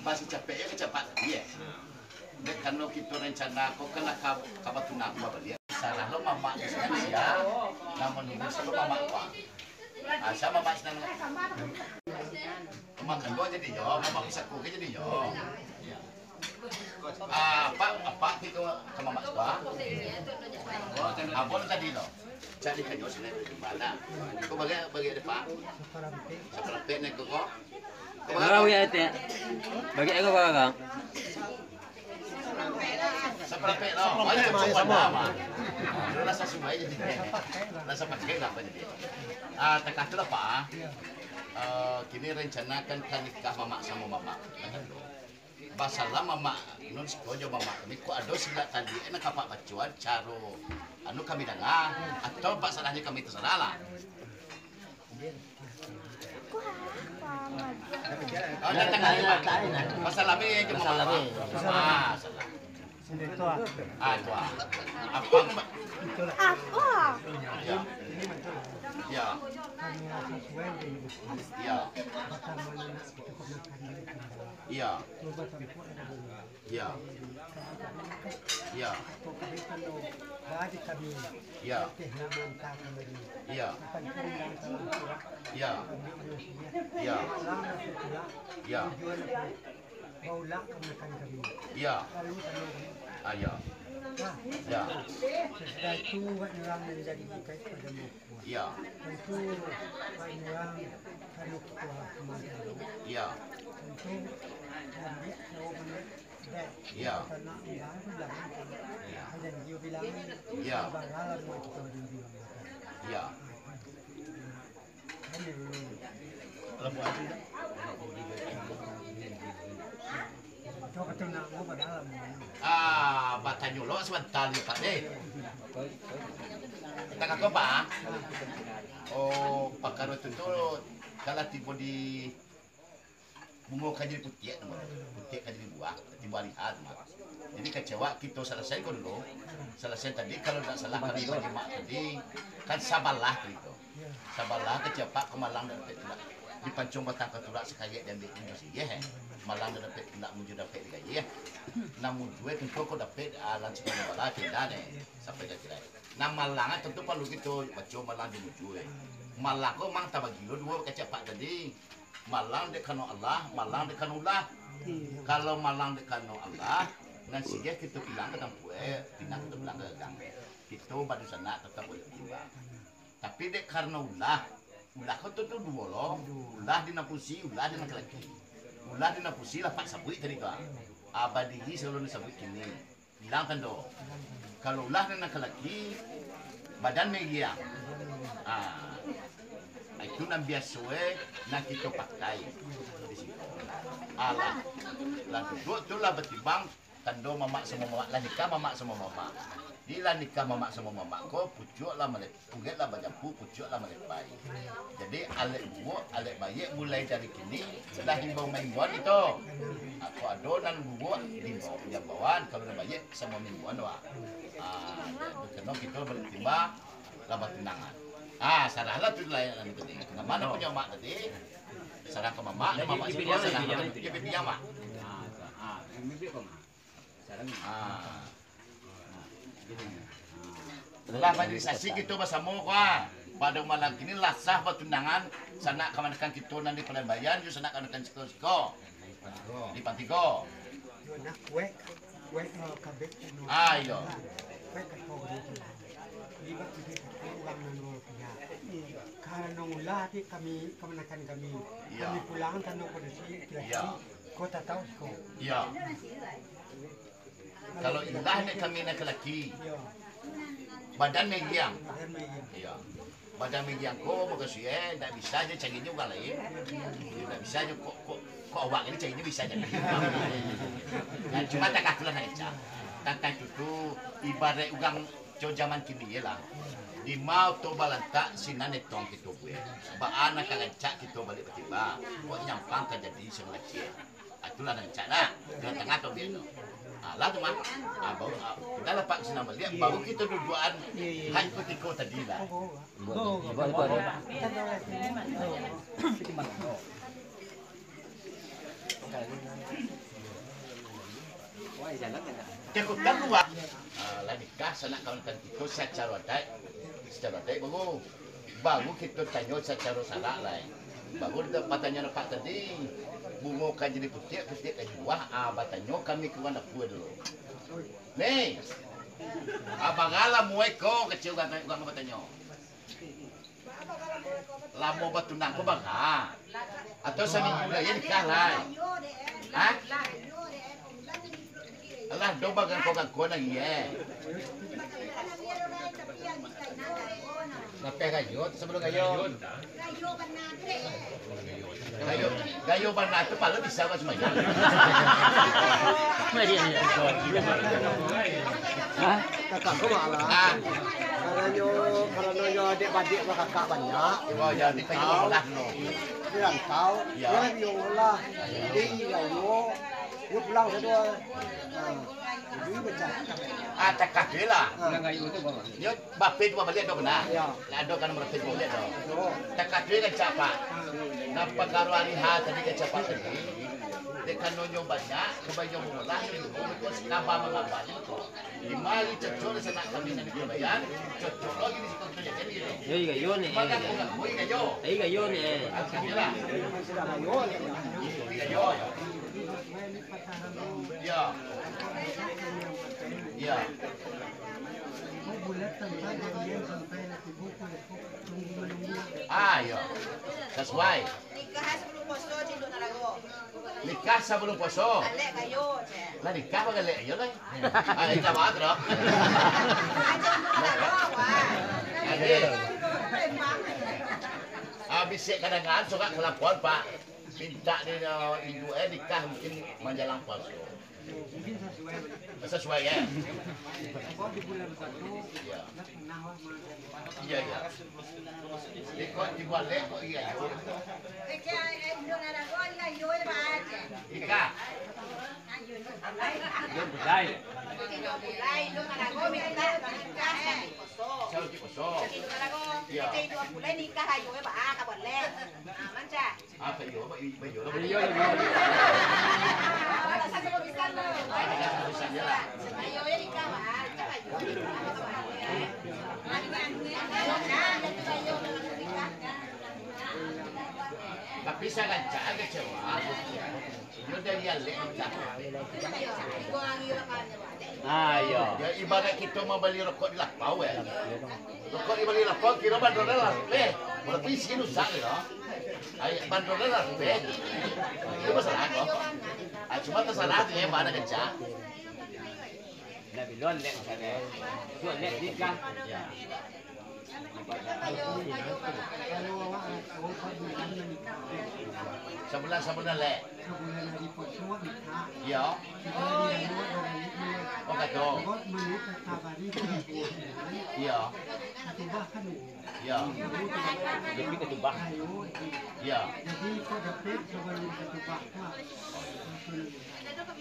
Masih capeknya kecepat dia. Karena kita rencana kok kena kabatunan dia. Salah lo mama sia, namun ini selalu mama apa? Asa mama senang. Makan dua jadi yo, mama bisa kuke jadi yo. Apa itu ke mama tua? Abon tadi lo. Jadi kayu sini di mana? Kau bagi depan. Seperti nek kok. Berapa ya itu ya? Bagi aku berapa kang? Seperti lo. Sama. Rasa sungai jadi. Rasa pakai apa jadi? Tekah tu apa? Kini rencanakan kan nikah mama sama mama. Masalah mama nun sekojo mama kami ku ado sila tadi enak apa bacuan caro anu kami dengar atau pak salahnya kami terserah lah. Oh datang lagi pak. Masalah ini cuma mama. Masalah. Tua. Tua. Apa? Apa? Ya. Ya. Ya. Ya. Ya. Ya. Ya. Ya. Ya. Ya. Ya. Ya. Ayo. Ya. Itu orang menjadi baik pada muka. Ya. Tentu orang kalau kemana. Ya. Tentu dia jawabannya Ya. karena bilang ada dia bilang Ya. bagaimana mau kita bilang. Ya. Lembu aja. Coba tenang mau dalam. Batanya lo sebentar nih Pak deh. Kita kakak Pak. Oh, pakar itu tuh kalau tiba di bunga kaji putih, putih kaji buah, tiba lihat. Jadi kecewa kita selesai kau dulu. Selesai tadi kalau tidak salah kami bagi mak tadi kan sabarlah gitu. Sabarlah kecepat ke Malang dan tidak di Pancung Batang Ketulak sekaya dan di Indonesia ya. Malang dan dapat tidak muncul dapat di gaya. Namun dua tentu kau dapat alam sekolah bala tidak deh sampai ke kira. Nah Malang tentu perlu gitu Pancung Malang di muncul. Malang kau mang tabagi lo dua kecepat tadi. Malang dekano Allah, Malang dekano Allah. Kalau Malang dekano Allah, nanti dia kita bilang ke tempat, pinang kita bilang ke gang. Kita pada sana tetap boleh tiba. Tapi dek karena ulah kau tu dua loh. Ulah di napusi, ulah di nak lagi. Ulah di napusi lah Pak Sabui tadi kan. Abadi selalu disebut kini. Bilang kan do. Kalau ulah di nak lagi, badan megia. Itu yang biasa nak kita pakai di situ. Alah, lalu tu lah bertimbang tando mamak sama mamak lah nikah mamak sama mamak. Bila nikah mamak sama mamak ko pucuk lah melek, puget lah bajampu pucuk lah melek bayi. Jadi alek buat alek bayi mulai dari kini sudah himbau mingguan itu. Aku adonan buat himbau jambawan kalau dah bayi sama mingguan wah. Karena kita bertimbang lah bertunangan. Sarahlah tu lain yang penting. Mana punya mak tadi? Sarah ke mama, mama semua sarah ke dia pipi mak. Setelah majelisasi kita bersama kuah. Pada malam ini lah sah bertunangan. Sana kemankan kita nanti Pelembayan, juga sana kemankan siko-siko di Pantigo. Nak kue kabeh. Ayo. Kue kau begitu. Libat kita ulang nangol punya. Karena ulah di kami kemenakan kami pulang tanpa kondisi kota tahu kau. Iya. Kalau ilah ni kami nak lelaki. Badan megiang. Iya. Badan megiang ko makasih tak bisa je cari juga lain. Tak bisa je kok awak ini cari bisa je. Cuma tak katulah nak cak. Tentang itu ibarat ugang jo zaman kini lah. Di mau to balanta sinan etong kita buat. Ba anak kagacak kita balik tiba. Kok nyampang kan jadi selesai. Itulah nak cakap dia tengah tu dia tu. Lah tu mah. Baru kita lepas senang balik baru kita dudukan hak ketika tadi lah. Cukup kan luar. Lah nikah sanak kawan-kawan kita secara adat baru kita tanya secara sarak lah. Baru dia patanya nampak tadi bunga kan jadi putih kan buah. Batanya kami ke mana pun dulu. Nih, abang alam mueko kecil kan batanya. Lamo batunang ko bang ha? Atau seminggu dah ya nikah lah. Hah? Alah, do bagang ko nang iya. Ngapain kayo? Sebelum kayo. Gayo banat tu paling bisa kan semuanya. Hah? Kakak kau malah. Kalau nyo adik-adik kakak banyak. Oh, jadi kayo lah no. Dia tahu. Dia yo lah. Dia yo. Yo pulang kedua. Ini baca. Tak kaki lah. Yo bapet buat balik do benar. Lah do kan bapet buat balik do. Tak kaki kan capa. Nampak karo aliha tadi kan capa tadi. Dekan nonyo banyak kebayang mulah itu skaba mengapa itu. Di mari cocok senak kami nanti kebayang cocok lagi di situ jadi gitu. Yo gayo ni. Maka bukan boy gayo. Gayo ni. Alhamdulillah. Gayo. Ya. Ya. Ya. That's why. Nikah sebelum puasa. Alek kayo, Cek. Lah nikah apa galek yo lah. Nikah banget loh. Ada. Bisik kadang-kadang suka kelapon Pak. Minta dia ibu nikah mungkin menjelang puasa. Sesuai ya. Di bulan 1 Ya. pernah Iya ya. Ikut dibuat lek kok iya. Ika. Yo budai. Sao ki poso. Apa yo ba yo lo. Yo. Tapi saya kan cakap kecewa. Yo dari alek cakap. Yo. Ya ibarat kita mau beli rokok di lapau ya. Rokok di beli lapau kira bandrolnya lah. Kalau pisi nu sak lah. Ay bandrolnya lah. Itu masalah kok. Cuma tersalah dia mana kecak. Nabi lon lek sana. Yo lek nikah. Ya. Sebulan lek. sebulan hari puasa nikah. Ya. Oh kado. Menit kabari Ya. ketubah kan. Ya. Jadi ketubah. Ya. Jadi kau dapat sebelum ketubah mah.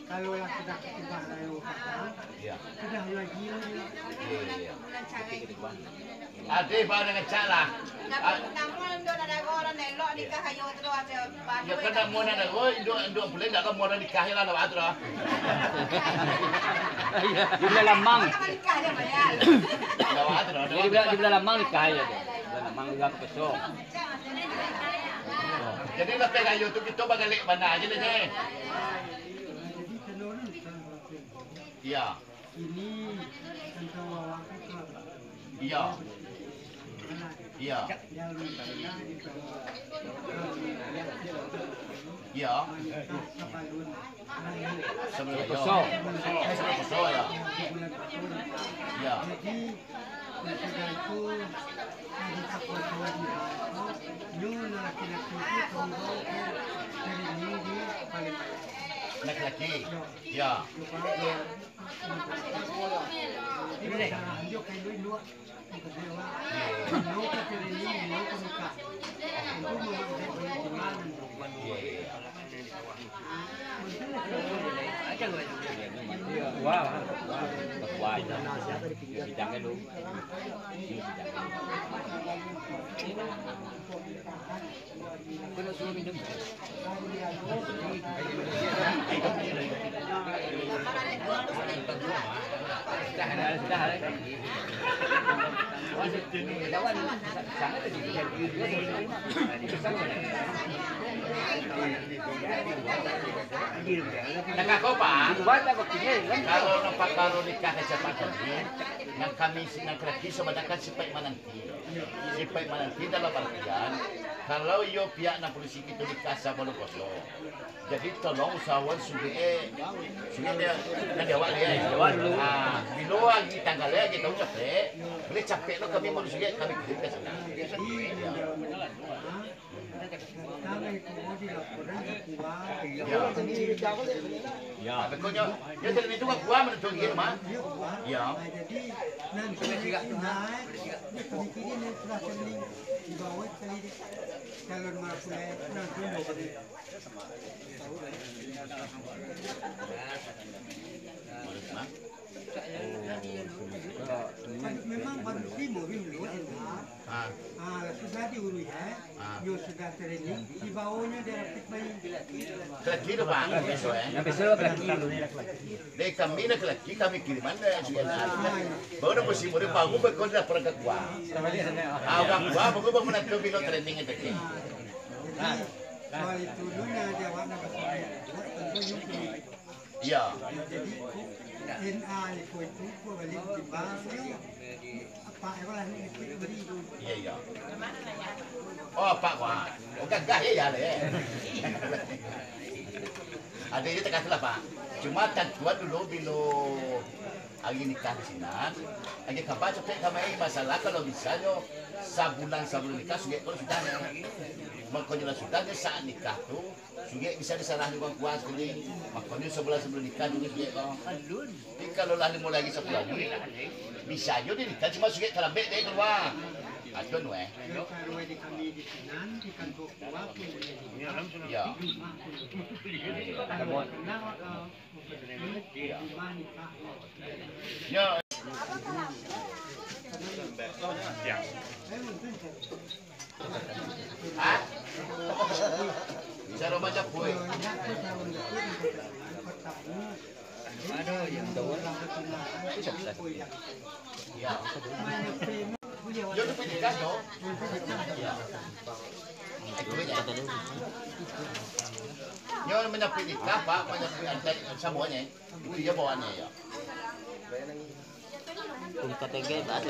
Kalau lah sudah ketubah lalu Ya. sudah lagi Ade pada ngecak lah. Ya kena mau nak oi dua boleh tak kamu nak nikah lah nak atur lah. Di bulan lamang. Nak atur lah. Di bulan lamang nikah ya. Bulan lamang juga keso. Jadi nak pegang yo tu kita balik mana aja deh. jadi tenun Ya. ini tentang wawang itu Ya. Ya. yang Ya. Sapalun Sebelum Keso. Sebelum keso ya. Ya. jadi sudah itu ada keputusan nyun laki-laki itu tunggu dari ini paling Laki-laki. Ya. ini lanjut ke dua kedua no ke ini no ke nikah itu mau jadi Wow, wow, bidang cái luôn. Có nó xuống mình đúng. Nakakopa. Kalau napakaro nikah kecepatan ini, yang kami sinang laki sebenarnya sipai mananti dalam artian kalau yo pihak na polisi itu nikah sama Bonokoso. Jadi tolong usahawan suge dia awak dia. Bila lagi tanggalnya kita capek, boleh capek lo kami mau suge kami kirim ke sana. Ya, betulnya. Ya, jadi itu kan gua menentu gitu mah. Ya. Jadi nanti naik, dikini nih setelah kali di bawah kali calon mapulai nanti mau beli. Memang baru timur dulu sudah diurus yo sudah training di bawahnya dia rapid bayi Kelaki tu bang, besok Besok kelaki. Dek kami nak kelaki kami kiriman dah sudah. Baru dah bersih murid baru berkau dah pergi gua. Orang gua baru menentu bila training itu. jadi soal itu dulunya jawabnya tentu Ya. jadi NA itu balik di bawah apa lah ini beri Iya iya. Oh Pak Wah, oh gagah ya le. Ada dia tak lah Pak. Cuma tentuan dulu bila hari nikah di sini, lagi kabar cepet kami masalah kalau bisa yo sebulan sebelum nikah sudah kalau sudah makanya sudah saat nikah tu sudah bisa disalah dengan kuas gini makanya sebulan sebelum nikah juga sudah tapi kalau lah mulai lagi sebulan bisa aja di nikah cuma sudah terlebih deh keluar atau nueh kalau di kami di Sinan di kantor tua pun ya ya ah bisa rumah capui ada yang ya yo tu pergi kan yo yo menyapi nikah Pak menyapi antek semuanya itu dia bawaannya ya Kung kategay ba